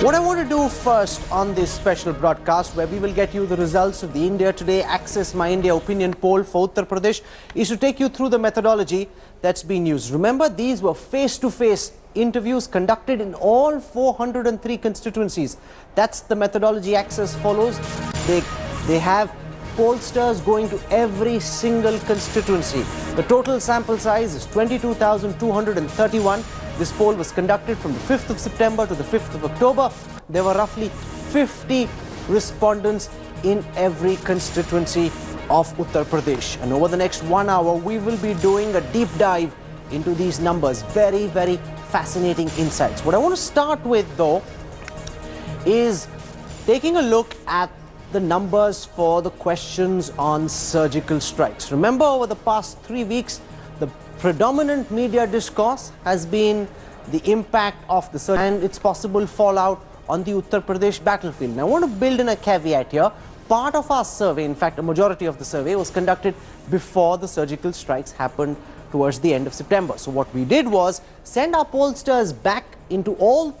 What I want to do first on this special broadcast, where we will get you the results of the India Today Access My India opinion poll for Uttar Pradesh, is to take you through the methodology that's been used. Remember, these were face-to-face interviews conducted in all 403 constituencies. That's the methodology Access follows. They have pollsters going to every single constituency. The total sample size is 22,231. This poll was conducted from the 5th of September to the 5th of October. There were roughly 50 respondents in every constituency of Uttar Pradesh. And over the next 1 hour, we will be doing a deep dive into these numbers. Very, very fascinating insights. What I want to start with, though, is taking a look at the numbers for the questions on surgical strikes. Remember, over the past 3 weeks, the predominant media discourse has been the impact of the surge and its possible fallout on the Uttar Pradesh battlefield. Now, I want to build in a caveat here. Part of our survey, in fact, a majority of the survey, was conducted before the surgical strikes happened towards the end of September. So what we did was send our pollsters back into all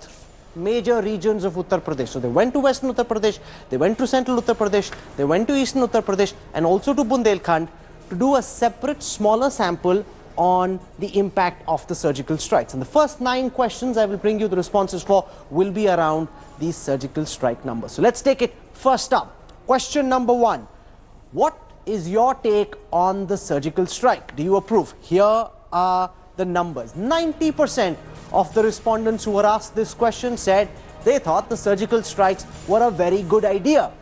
major regions of Uttar Pradesh. So they went to Western Uttar Pradesh, they went to Central Uttar Pradesh, they went to Eastern Uttar Pradesh, and also to Bundelkhand to do a separate, smaller sample on the impact of the surgical strikes. And the first 9 questions I will bring you the responses for will be around these surgical strike numbers. So let's take it first up. Question number 1. What is your take on the surgical strike? Do you approve? Here are the numbers. 90% of the respondents who were asked this question said they thought the surgical strikes were a very good idea.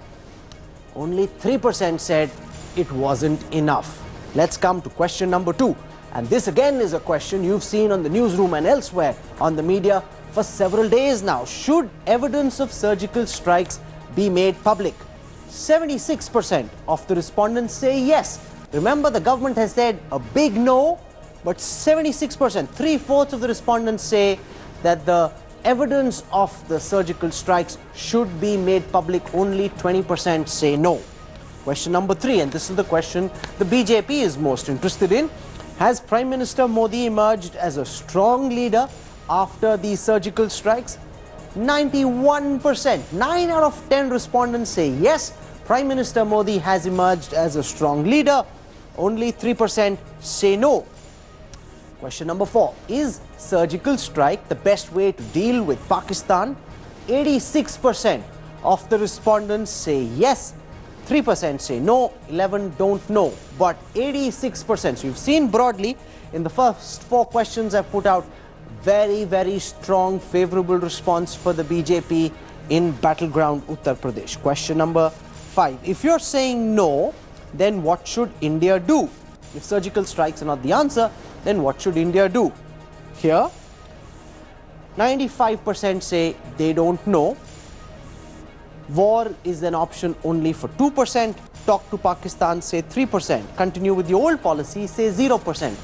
Only 3% said it wasn't enough. Let's come to question number 2. And this again is a question you've seen on the newsroom and elsewhere on the media for several days now. Should evidence of surgical strikes be made public? 76% of the respondents say yes. Remember, the government has said a big no, but 76%, 3/4 of the respondents say that the evidence of the surgical strikes should be made public. Only 20% say no. Question number 3, and this is the question the BJP is most interested in. Has Prime Minister Modi emerged as a strong leader after the surgical strikes? 91%, 9 out of 10 respondents say yes, Prime Minister Modi has emerged as a strong leader. Only 3% say no. Question number 4. Is surgical strike the best way to deal with Pakistan? 86% of the respondents say yes, 3% say no, 11 don't know, but 86%. So you've seen broadly in the first 4 questions I've put out, very, very strong favorable response for the BJP in battleground Uttar Pradesh. Question number 5. If you're saying no, then what should India do? If surgical strikes are not the answer, then what should India do? Here, 95% say they don't know. War is an option only for 2%. Talk to Pakistan, say 3%. Continue with the old policy, say 0%.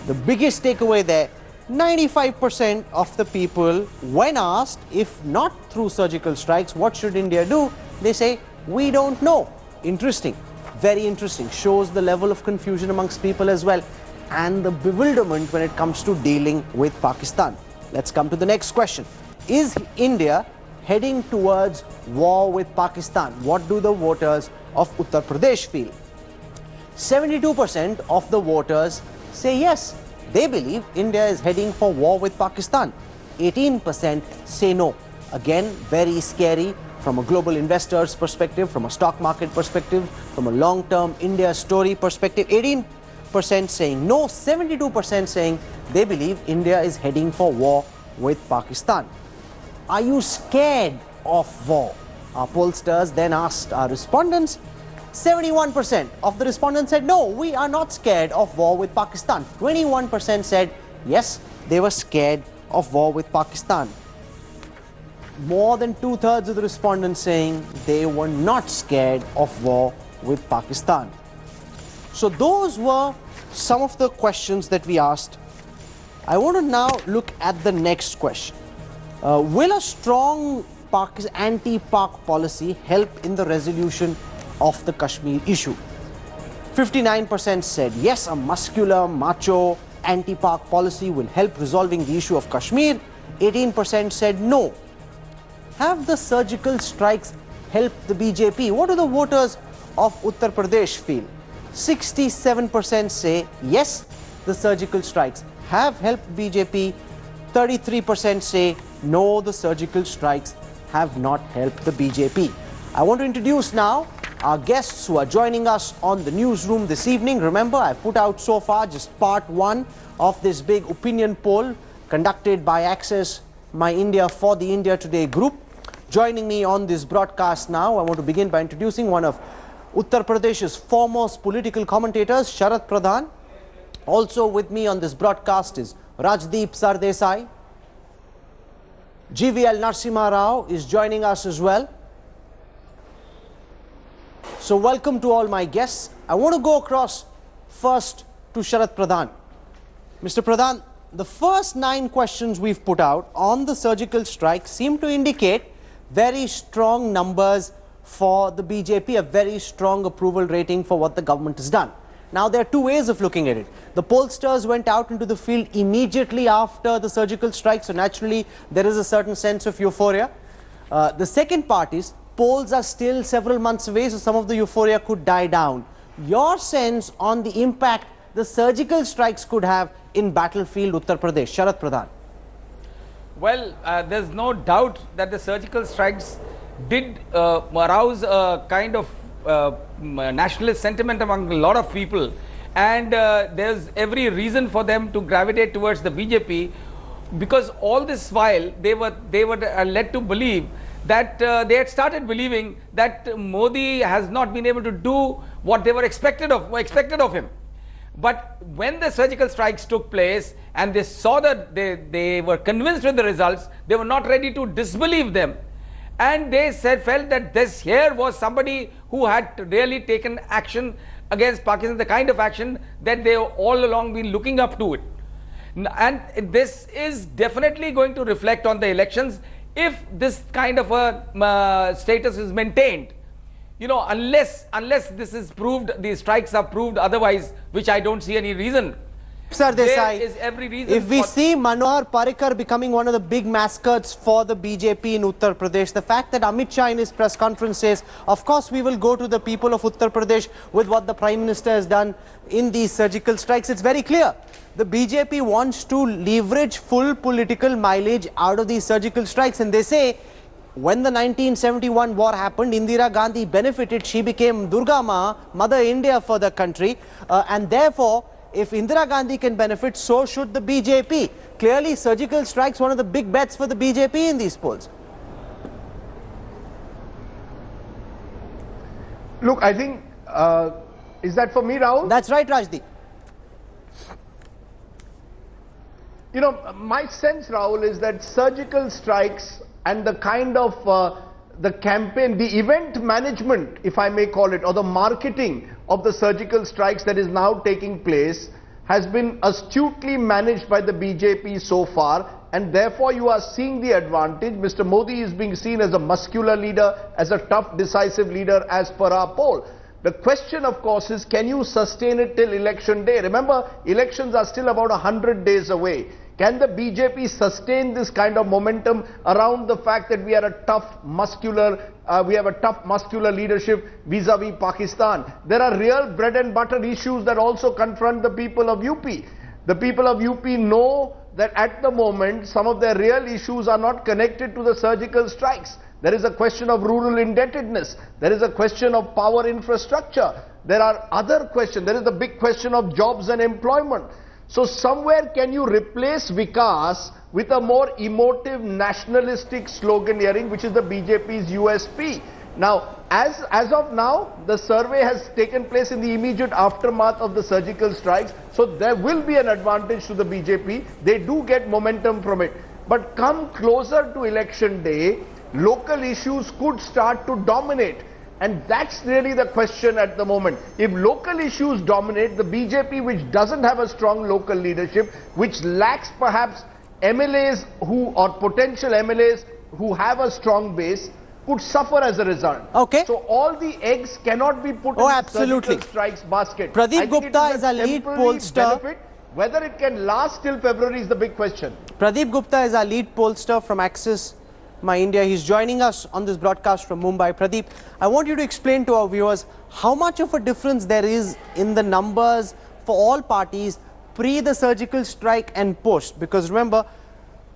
The biggest takeaway there, 95% of the people, when asked if not through surgical strikes, what should India do? They say, we don't know. Interesting. Very interesting. Shows the level of confusion amongst people as well, and the bewilderment when it comes to dealing with Pakistan. Let's come to the next question. Is India heading towards war with Pakistan? What do the voters of Uttar Pradesh feel? 72% of the voters say yes. They believe India is heading for war with Pakistan. 18% say no. Again, very scary from a global investor's perspective, from a stock market perspective, from a long-term India story perspective. 18% saying no, 72% saying they believe India is heading for war with Pakistan. Are you scared of war? Our pollsters then asked our respondents. 71% of the respondents said no, we are not scared of war with Pakistan. 21% said yes, they were scared of war with Pakistan. More than 2/3 of the respondents saying they were not scared of war with Pakistan. So those were some of the questions that we asked. I want to now look at the next question. Will a strong anti-Pak policy help in the resolution of the Kashmir issue? 59% said yes, a muscular, macho, anti-Pak policy will help resolving the issue of Kashmir. 18% said no. have the surgical strikes helped the BJP? What do the voters of Uttar Pradesh feel? 67% say yes, the surgical strikes have helped BJP. 33% say no, the surgical strikes have not helped the BJP. I want to introduce now our guests who are joining us on the newsroom this evening. Remember, I've put out so far just part one of this big opinion poll conducted by Access My India for the India Today group. Joining me on this broadcast now, I want to begin by introducing one of Uttar Pradesh's foremost political commentators, Sharat Pradhan. Also with me on this broadcast is Rajdeep Sardesai. GVL Narasimha Rao is joining us as well. So welcome to all my guests. I want to go across first to Sharat Pradhan. Mr. Pradhan, the first 9 questions we've put out on the surgical strike seem to indicate very strong numbers for the BJP, a very strong approval rating for what the government has done. Now, there are 2 ways of looking at it. The pollsters went out into the field immediately after the surgical strike, so naturally there is a certain sense of euphoria. The second part is polls are still several months away, so some of the euphoria could die down. Your sense on the impact the surgical strikes could have in battlefield Uttar Pradesh? Sharat Pradhan. Well, there's no doubt that the surgical strikes did arouse a kind of nationalist sentiment among a lot of people, and there's every reason for them to gravitate towards the BJP, because all this while they were led to believe that they had started believing that Modi has not been able to do what they were expected of him. But when the surgical strikes took place and they saw that they were convinced with the results, they were not ready to disbelieve them. And they felt that this here was somebody who had really taken action against Pakistan, the kind of action that they all along been looking up to it. And this is definitely going to reflect on the elections if this kind of a status is maintained. You know, unless this is proved, these strikes are proved otherwise, which I don't see any reason. Sir Desai, there is every reason. If we see Manohar Parrikar becoming one of the big mascots for the BJP in Uttar Pradesh, the fact that Amit Shah in his press conference says, of course we will go to the people of Uttar Pradesh with what the Prime Minister has done in these surgical strikes, it's very clear. The BJP wants to leverage full political mileage out of these surgical strikes, and they say when the 1971 war happened, Indira Gandhi benefited. She became Durga Ma, Mother India for the country, and therefore if Indira Gandhi can benefit, so should the BJP. Clearly, surgical strikes one of the big bets for the BJP in these polls. Look, I think, is that for me, Rahul? That's right, Rajdeep. You know, my sense, Rahul, is that surgical strikes and the kind of the campaign, the event management, if I may call it, or the marketing of the surgical strikes that is now taking place has been astutely managed by the BJP so far, and therefore you are seeing the advantage. Mr. Modi is being seen as a muscular leader, as a tough, decisive leader as per our poll. The question, of course, is can you sustain it till election day? Remember, elections are still about 100 days away. Can the BJP sustain this kind of momentum around the fact that we are a tough, muscular, leadership vis-a-vis Pakistan? There are real bread and butter issues that also confront the people of UP. The people of UP know that at the moment, some of their real issues are not connected to the surgical strikes. There is a question of rural indebtedness. There is a question of power infrastructure. There are other questions. There is the big question of jobs and employment. So somewhere can you replace Vikas with a more emotive nationalistic sloganeering, which is the BJP's USP. Now, as of now, the survey has taken place in the immediate aftermath of the surgical strikes. So there will be an advantage to the BJP. They do get momentum from it. But come closer to election day, local issues could start to dominate. And that's really the question at the moment. If local issues dominate, the BJP, which doesn't have a strong local leadership, which lacks perhaps MLAs or potential MLAs who have a strong base, could suffer as a result. Okay. So all the eggs cannot be put in the surgical strikes basket. Pradeep Gupta is a lead pollster. Benefit. Whether it can last till February is the big question. Pradeep Gupta is our lead pollster from Axis My India. He's joining us on this broadcast from Mumbai. Pradeep, I want you to explain to our viewers how much of a difference there is in the numbers for all parties pre the surgical strike and post. Because remember,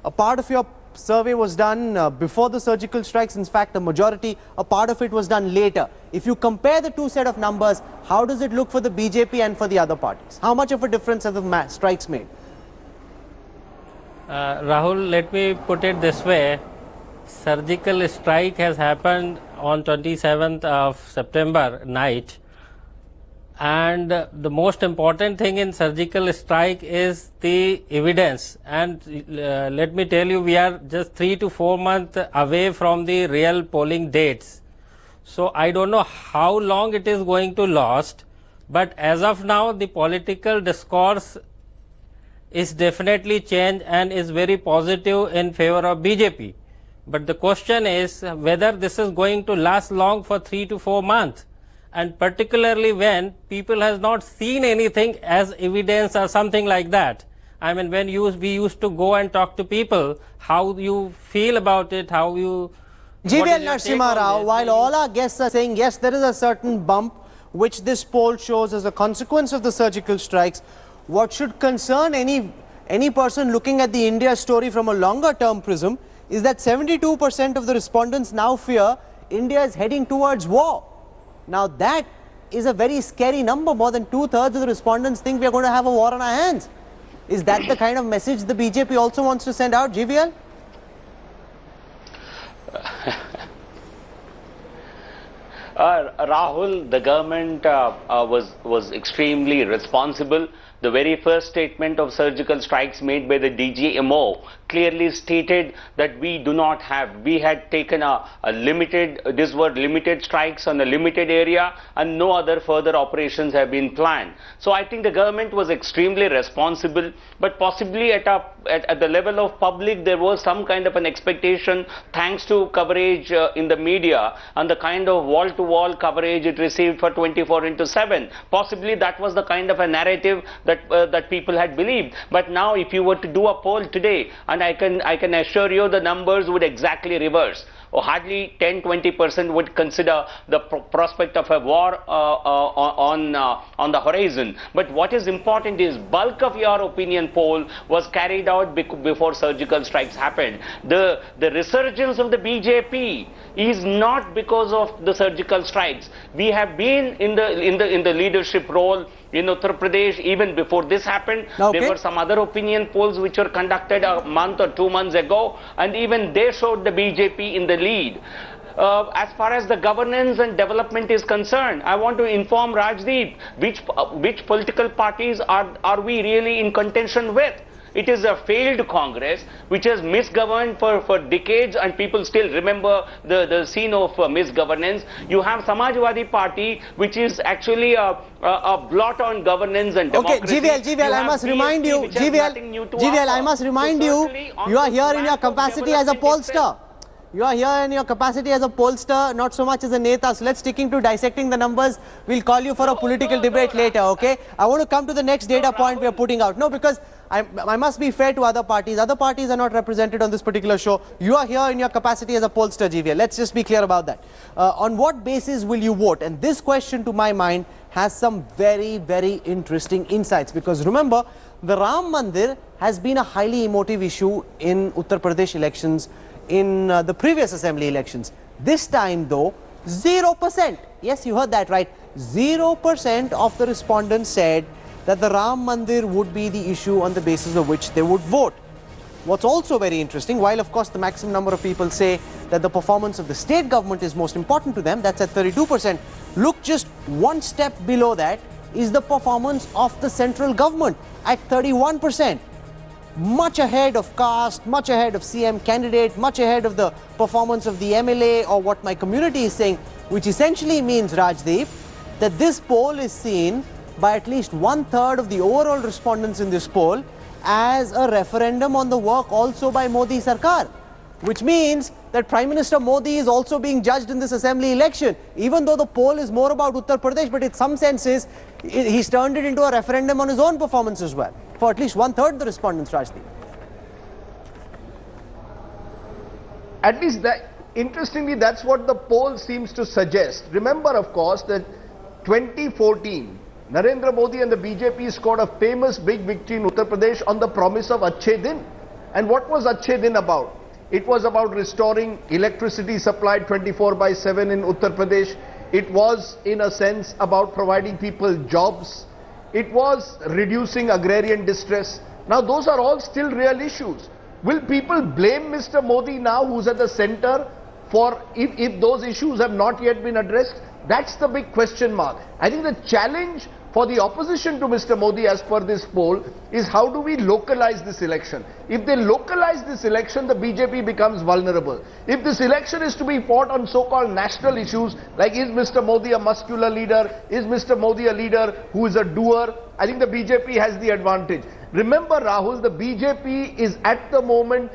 a part of your survey was done before the surgical strikes. In fact, a majority, a part of it was done later. If you compare the two set of numbers, how does it look for the BJP and for the other parties? How much of a difference have the strikes made? Rahul, let me put it this way. Surgical strike has happened on 27th of September night. And the most important thing in surgical strike is the evidence. And let me tell you, we are just 3 to 4 months away from the real polling dates. So I don't know how long it is going to last. But as of now, the political discourse is definitely changed and is very positive in favor of BJP. But the question is whether this is going to last long for 3 to 4 months. And particularly when people has not seen anything as evidence or something like that. I mean, when we used to go and talk to people, how you feel about it, how you... JVL Narasimha Rao, while all our guests are saying, yes, there is a certain bump which this poll shows as a consequence of the surgical strikes, what should concern any person looking at the India story from a longer term prism is that 72% of the respondents now fear India is heading towards war. Now that is a very scary number. More than 2/3 of the respondents think we are going to have a war on our hands. Is that the kind of message the BJP also wants to send out, GVL? Rahul, the government was extremely responsible. The very first statement of surgical strikes made by the DGMO clearly stated that we had taken a limited, these were limited strikes on a limited area and no other further operations have been planned. So I think the government was extremely responsible, but possibly at the level of public there was some kind of an expectation thanks to coverage in the media and the kind of wall-to-wall coverage it received for 24/7. Possibly that was the kind of a narrative that people had believed. But now if you were to do a poll today, and I can assure you the numbers would exactly reverse. Or hardly 10-20% would consider the prospect of a war on the horizon. But what is important is bulk of your opinion poll was carried out before surgical strikes happened. The resurgence of the BJP is not because of the surgical strikes. We have been in the leadership role in Uttar Pradesh even before this happened. Okay. There were some other opinion polls which were conducted a month or 2 months ago, and even they showed the BJP in the lead. As far as the governance and development is concerned, I want to inform Rajdeep which political parties are we really in contention with. It is a failed Congress which has misgoverned for decades, and people still remember the scene of misgovernance. You have Samajwadi Party, which is actually a blot on governance and democracy. Okay, GVL, I must remind you, GVL, I must remind you, you are here in your capacity as a pollster. You are here in your capacity as a pollster, not so much as a neta. So let's sticking to dissecting the numbers. We'll call you for a political debate later, okay? I want to come to the next data point we are putting out. No, because I must be fair to other parties. Other parties are not represented on this particular show. You are here in your capacity as a pollster, GVL. Let's just be clear about that. On what basis will you vote? And this question, to my mind, has some very, very interesting insights. Because remember, the Ram Mandir has been a highly emotive issue in Uttar Pradesh elections, in the previous assembly elections. This time though, 0%. Yes, you heard that right. 0% of the respondents said that the Ram Mandir would be the issue on the basis of which they would vote. What's also very interesting, while of course the maximum number of people say that the performance of the state government is most important to them, that's at 32%. Look just one step below that is the performance of the central government at 31%. Much ahead of caste, much ahead of CM candidate, much ahead of the performance of the MLA or what my community is saying, which essentially means, Rajdeep, that this poll is seen by at least 1/3 of the overall respondents in this poll as a referendum on the work also by Modi Sarkar, which means that Prime Minister Modi is also being judged in this assembly election, even though the poll is more about Uttar Pradesh, but in some senses he's turned it into a referendum on his own performance as well, for at least 1/3 of the respondents, Rajdeep. at least that, interestingly, that's what the poll seems to suggest. Remember, of course, that 2014, Narendra Modi and the BJP scored a famous big victory in Uttar Pradesh on the promise of Achhe Din. And what was Achhe Din about? It was about restoring electricity supply 24/7 in Uttar Pradesh. It was, in a sense, about providing people jobs. It was reducing agrarian distress. Now, those are all still real issues. Will people blame Mr. Modi now, who's at the center, for if those issues have not yet been addressed? That's the big question mark. I think the challenge for the opposition to Mr. Modi, as per this poll, is how do we localize this election? If they localize this election, the BJP becomes vulnerable. If this election is to be fought on so-called national issues, like is Mr. Modi a muscular leader, is Mr. Modi a leader who is a doer, I think the BJP has the advantage. Remember, Rahul, the BJP is at the moment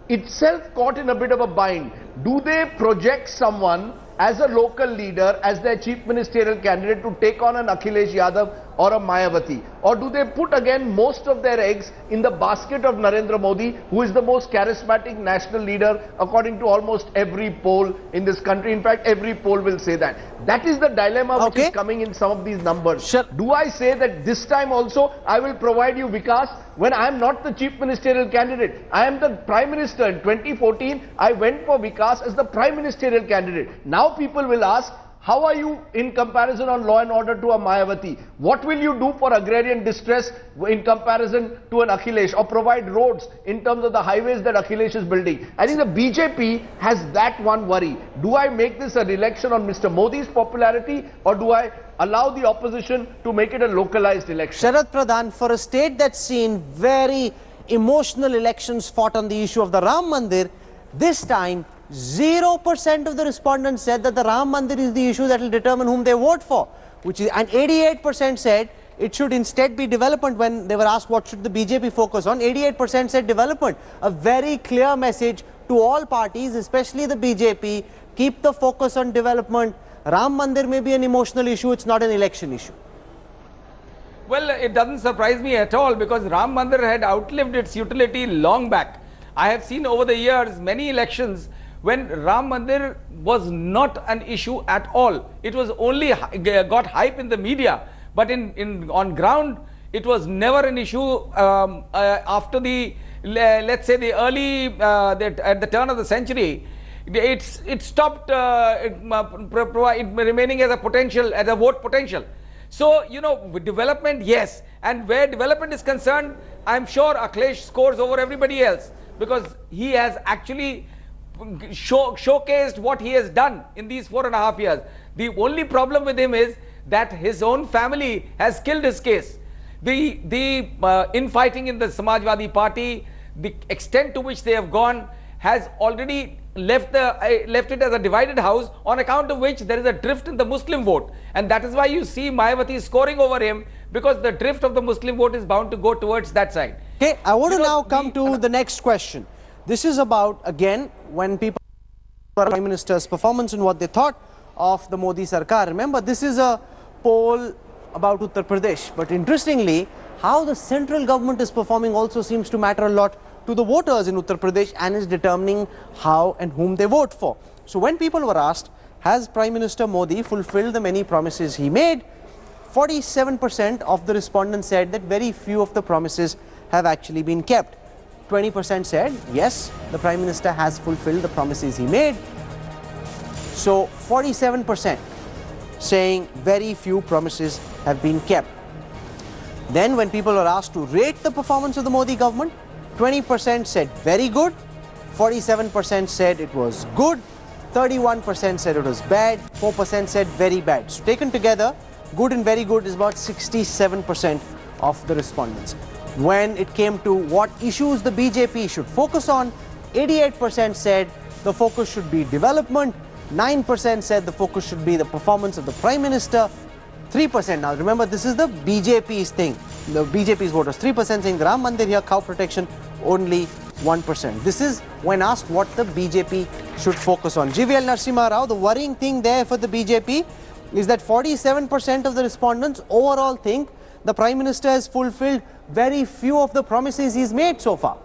itself caught in a bit of a bind. Do they project someone as a local leader, as their chief ministerial candidate to take on an Akhilesh Yadav or a Mayawati? Or do they put again most of their eggs in the basket of Narendra Modi, who is the most charismatic national leader according to almost every poll in this country? In fact, every poll will say that. That is the dilemma which is coming in some of these numbers. Sure. Do I say that this time also I will provide you Vikas when I am not the chief ministerial candidate? I am the prime minister. In 2014, I went for Vikas as the prime ministerial candidate. Now people will ask, how are you in comparison on law and order to a Mayawati? What will you do for agrarian distress in comparison to an Akhilesh, or provide roads in terms of the highways that Akhilesh is building? I think the BJP has that one worry. Do I make this an election on Mr. Modi's popularity, or do I allow the opposition to make it a localized election? Sharad Pradhan, for a state that's seen very emotional elections fought on the issue of the Ram Mandir, this time 0% of the respondents said that the Ram Mandir is the issue that will determine whom they vote for, and 88% said it should instead be development. When they were asked what should the BJP focus on, 88% said development. A very clear message to all parties, especially the BJP, keep the focus on development. Ram Mandir may be an emotional issue, it's not an election issue. Well, it doesn't surprise me at all, because Ram Mandir had outlived its utility long back. I have seen over the years many elections when Ram Mandir was not an issue at all. It was only got hype in the media, but on ground it was never an issue. After the, let's say, the early at the turn of the century, it stopped remaining as a potential, as a vote potential. So, you know, with development, yes, and where development is concerned, I'm sure Akhilesh scores over everybody else, because he has actually showcased what he has done in these 4.5 years. The only problem with him is that his own family has killed his case. The infighting in the Samajwadi Party, the extent to which they have gone, has already left it as a divided house, on account of which there is a drift in the Muslim vote, and that is why you see Mayawati scoring over him, because the drift of the Muslim vote is bound to go towards that side. Okay, I want to now come to the next question. This is about, again, when people were Prime Minister's performance and what they thought of the Modi Sarkar. Remember, this is a poll about Uttar Pradesh, but interestingly, how the central government is performing also seems to matter a lot to the voters in Uttar Pradesh, and is determining how and whom they vote for. So when people were asked, has Prime Minister Modi fulfilled the many promises he made, 47% of the respondents said that very few of the promises have actually been kept. 20% said, yes, the Prime Minister has fulfilled the promises he made. So 47% saying very few promises have been kept. Then when people were asked to rate the performance of the Modi government, 20% said very good, 47% said it was good, 31% said it was bad, 4% said very bad. So taken together, good and very good is about 67% of the respondents. When it came to what issues the BJP should focus on, 88% said the focus should be development, 9% said the focus should be the performance of the Prime Minister, 3%, now remember this is the BJP's thing, the BJP's voters, 3% saying the Ram Mandir here, cow protection, only 1%. This is when asked what the BJP should focus on. GVL Narasimha Rao, the worrying thing there for the BJP is that 47% of the respondents overall think the Prime Minister has fulfilled very few of the promises he's made so far.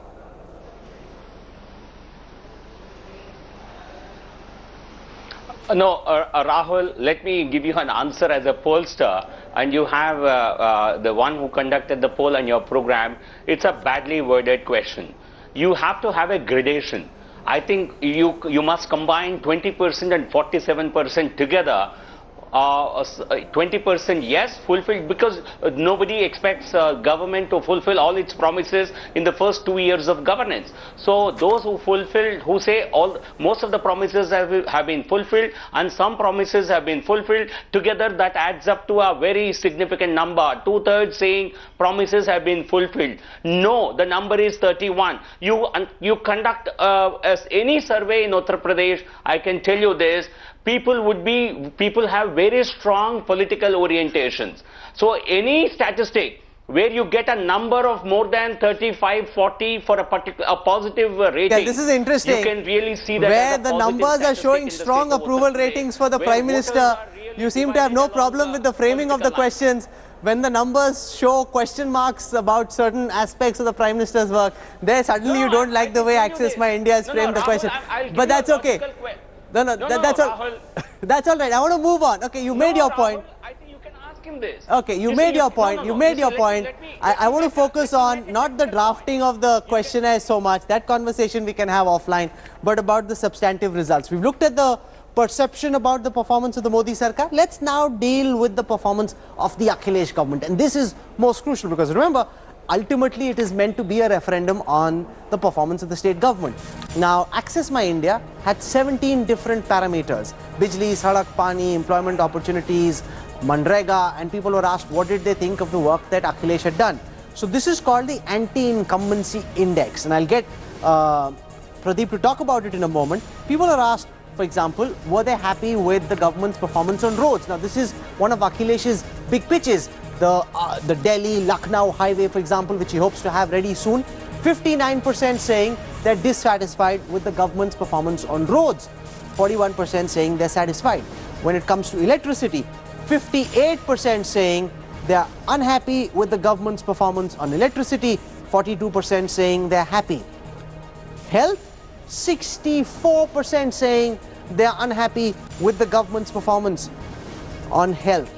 No, Rahul, let me give you an answer as a pollster, and you have the one who conducted the poll on your program. It's a badly worded question. You have to have a gradation. I think you must combine 20% and 47% together. 20% yes, fulfilled, because nobody expects government to fulfill all its promises in the first 2 years of governance. So those who fulfilled, who say most of the promises have been fulfilled and some promises have been fulfilled, together that adds up to a very significant number. 2/3 saying promises have been fulfilled. No, the number is 31. You conduct any survey in Uttar Pradesh, I can tell you this. People have very strong political orientations. So any statistic where you get a number of more than 35, 40 for a positive rating. Yeah, this is interesting. You can really see that where the numbers are showing strong approval ratings for the Prime Minister. You seem to have no problem with the framing of the questions. When the numbers show question marks about certain aspects of the Prime Minister's work, there suddenly you don't like the way Access My India has framed the question. But that's okay. No, that's all. That's all right. I want to move on. Okay, you made your point. I think you can ask him this. Okay, you made your point. You made your point. I want to focus on not the drafting of the questionnaire so much. That conversation we can have offline, but about the substantive results. We've looked at the perception about the performance of the Modi Sarkar. Let's now deal with the performance of the Akhilesh government, and this is most crucial because remember, ultimately it is meant to be a referendum on the performance of the state government. Now, Access My India had 17 different parameters: Bijli, Sadak, Pani, employment opportunities, Manrega, and people were asked what did they think of the work that Akhilesh had done. So this is called the anti-incumbency index, and I'll get Pradeep to talk about it in a moment. People are asked, for example, were they happy with the government's performance on roads? Now, this is one of Akhilesh's big pitches. The Delhi-Lucknow highway, for example, which he hopes to have ready soon. 59% saying they're dissatisfied with the government's performance on roads. 41% saying they're satisfied. When it comes to electricity, 58% saying they're unhappy with the government's performance on electricity. 42% saying they're happy. Health, 64% saying they're unhappy with the government's performance on health.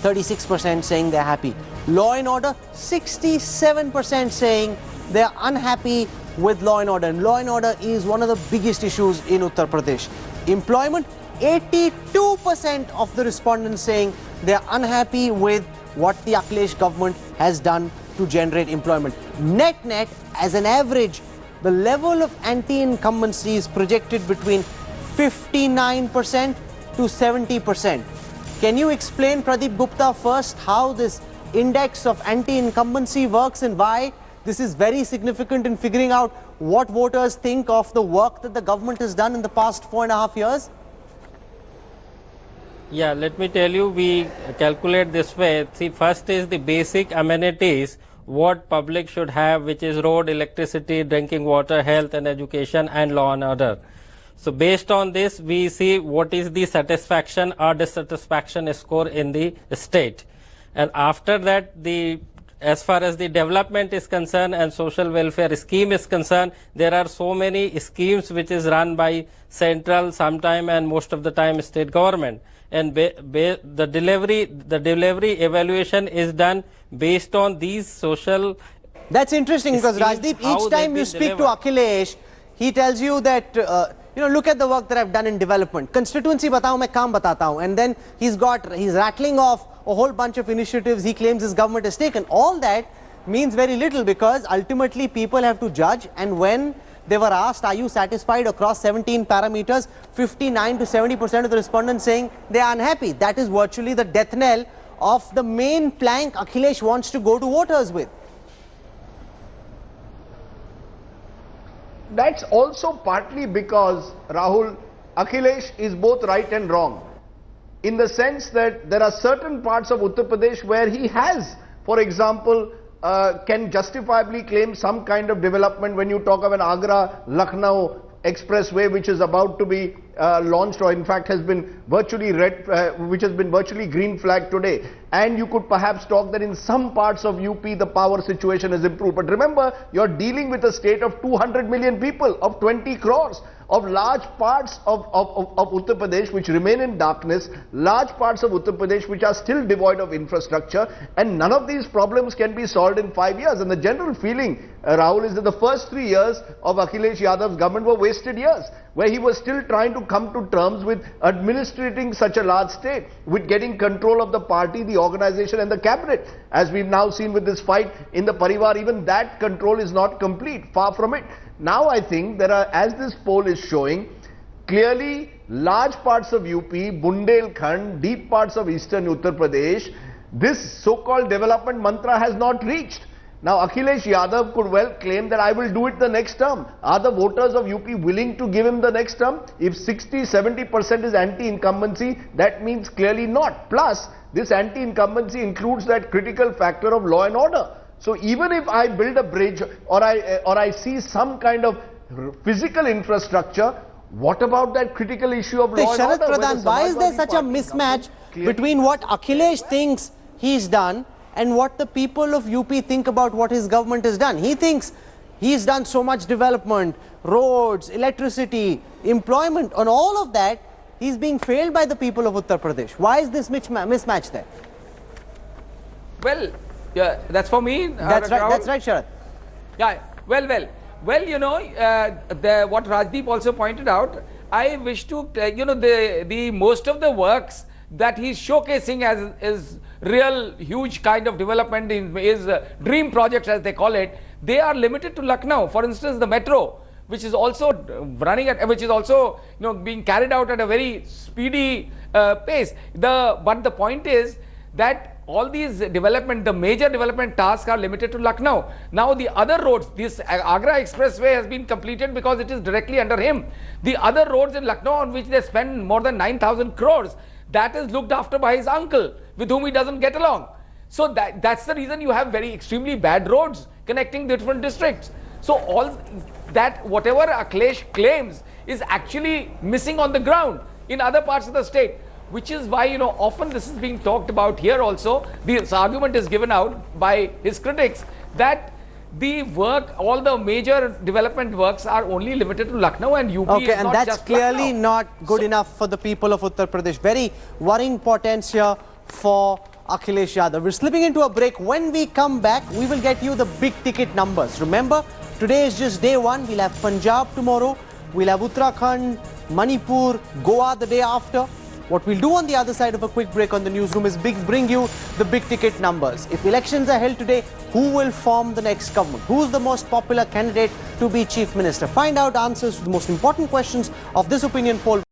36% saying they're happy. Law and order, 67% saying they're unhappy with law and order. And law and order is one of the biggest issues in Uttar Pradesh. Employment, 82% of the respondents saying they're unhappy with what the Akhilesh government has done to generate employment. Net, as an average, the level of anti-incumbency is projected between 59% to 70%. Can you explain, Pradeep Gupta, first how this index of anti-incumbency works and why this is very significant in figuring out what voters think of the work that the government has done in the past 4.5 years? Yeah, let me tell you, we calculate this way. See, first is the basic amenities what public should have, which is road, electricity, drinking water, health and education, and law and order. So based on this, we see what is the satisfaction or dissatisfaction score in the state. And after that, as far as the development is concerned and social welfare scheme is concerned, there are so many schemes which is run by central, sometime and most of the time state government. And the delivery evaluation is done based on these social. That's interesting because Rajdeep, each time you speak to Akhilesh, he tells you that look at the work that I've done in development. Constituency batao, main kaam batata hu. And then he's rattling off a whole bunch of initiatives he claims his government has taken. All that means very little because ultimately people have to judge, and when they were asked, are you satisfied across 17 parameters, 59 to 70% of the respondents saying they are unhappy. That is virtually the death knell of the main plank Akhilesh wants to go to voters with. That's also partly because, Rahul, Akhilesh is both right and wrong. In the sense that there are certain parts of Uttar Pradesh where he has, for example, can justifiably claim some kind of development when you talk of an Agra-Lucknow expressway which is about to be launched, or in fact has been virtually which has been virtually green flagged today. And you could perhaps talk that in some parts of UP the power situation has improved. But remember, you're dealing with a state of 200 million people, of 20 crores, of large parts of Uttar Pradesh which remain in darkness, large parts of Uttar Pradesh which are still devoid of infrastructure, and none of these problems can be solved in 5 years. And the general feeling, Rahul, is that the first 3 years of Akhilesh Yadav's government were wasted years, where he was still trying to come to terms with administrating such a large state, with getting control of the party, the organization and the cabinet. As we've now seen with this fight in the Parivar, even that control is not complete, far from it. Now I think there are, as this poll is showing, clearly large parts of UP, Bundelkhand, deep parts of eastern Uttar Pradesh, this so-called development mantra has not reached. Now Akhilesh Yadav could well claim that I will do it the next term. Are the voters of UP willing to give him the next term? If 60-70% is anti-incumbency, that means clearly not. Plus, this anti-incumbency includes that critical factor of law and order. So even if I build a bridge or I see some kind of physical infrastructure, what about that critical issue of law and Sharad order? Pradhan, why is there such a mismatch between what Akhilesh thinks he's done and what the people of UP think about what his government has done? He thinks he's done so much development, roads, electricity, employment, on all of that, he's being failed by the people of Uttar Pradesh. Why is this mismatch there? Well, yeah, that's for me. That's right, Sharad. Yeah, well, you know, what Rajdeep also pointed out, I wish to, you know, the most of the works that he's showcasing as is real huge kind of development in his dream projects, as they call it, they are limited to Lucknow. For instance, the metro, which is also running at, which is also, you know, being carried out at a very speedy pace. But the point is that all these development, the major development tasks are limited to Lucknow. Now the other roads, this Agra Expressway has been completed because it is directly under him. The other roads in Lucknow on which they spend more than 9,000 crores, that is looked after by his uncle, with whom he doesn't get along. So that's the reason you have very extremely bad roads connecting different districts. So all that, whatever Akhilesh claims, is actually missing on the ground in other parts of the state. Which is why, you know, often this is being talked about here also. This argument is given out by his critics that the work, all the major development works are only limited to Lucknow, and UP Okay, is and not that's just clearly Lucknow. not good enough for the people of Uttar Pradesh. Very worrying portents here for Akhilesh Yadav. We're slipping into a break. When we come back, we will get you the big ticket numbers. Remember, today is just day one. We'll have Punjab tomorrow. We'll have Uttarakhand, Manipur, Goa the day after. What we'll do on the other side of a quick break on the newsroom is bring you the big ticket numbers. If elections are held today, who will form the next government? Who's the most popular candidate to be chief minister? Find out answers to the most important questions of this opinion poll.